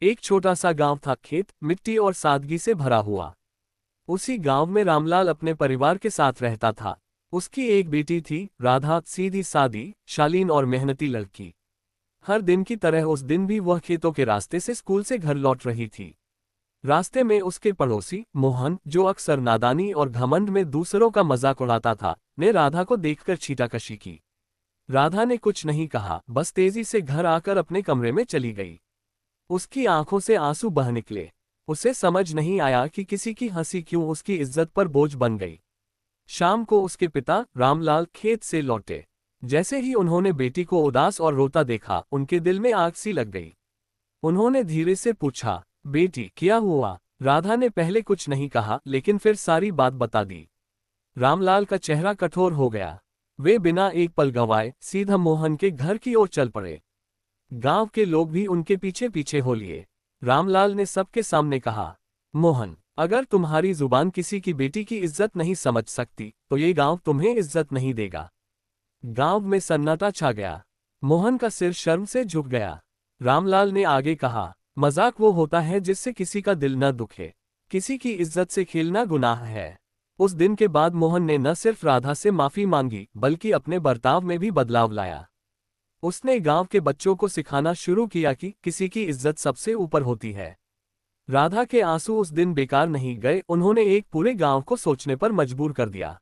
एक छोटा सा गांव था, खेत, मिट्टी और सादगी से भरा हुआ। उसी गांव में रामलाल अपने परिवार के साथ रहता था। उसकी एक बेटी थी, राधा, सीधी सादी, शालीन और मेहनती लड़की। हर दिन की तरह उस दिन भी वह खेतों के रास्ते से स्कूल से घर लौट रही थी। रास्ते में उसके पड़ोसी मोहन, जो अक्सर नादानी और घमंड में दूसरों का मजाक उड़ाता था, ने राधा को देखकर छींटाकशी की। राधा ने कुछ नहीं कहा, बस तेजी से घर आकर अपने कमरे में चली गई। उसकी आंखों से आंसू बह निकले। उसे समझ नहीं आया कि किसी की हंसी क्यों उसकी इज्जत पर बोझ बन गई। शाम को उसके पिता रामलाल खेत से लौटे। जैसे ही उन्होंने बेटी को उदास और रोता देखा, उनके दिल में आग सी लग गई। उन्होंने धीरे से पूछा, बेटी क्या हुआ? राधा ने पहले कुछ नहीं कहा, लेकिन फिर सारी बात बता दी। रामलाल का चेहरा कठोर हो गया। वे बिना एक पल गंवाए सीधा मोहन के घर की ओर चल पड़े। गांव के लोग भी उनके पीछे पीछे हो लिए। रामलाल ने सबके सामने कहा, मोहन, अगर तुम्हारी जुबान किसी की बेटी की इज्जत नहीं समझ सकती, तो ये गांव तुम्हें इज्जत नहीं देगा। गांव में सन्नाटा छा गया। मोहन का सिर शर्म से झुक गया। रामलाल ने आगे कहा, मजाक वो होता है जिससे किसी का दिल न दुखे। किसी की इज्जत से खेलना गुनाह है। उस दिन के बाद मोहन ने न सिर्फ राधा से माफी मांगी, बल्कि अपने बर्ताव में भी बदलाव लाया। उसने गांव के बच्चों को सिखाना शुरू किया कि किसी की इज्जत सबसे ऊपर होती है। राधा के आंसू उस दिन बेकार नहीं गए, उन्होंने एक पूरे गांव को सोचने पर मजबूर कर दिया।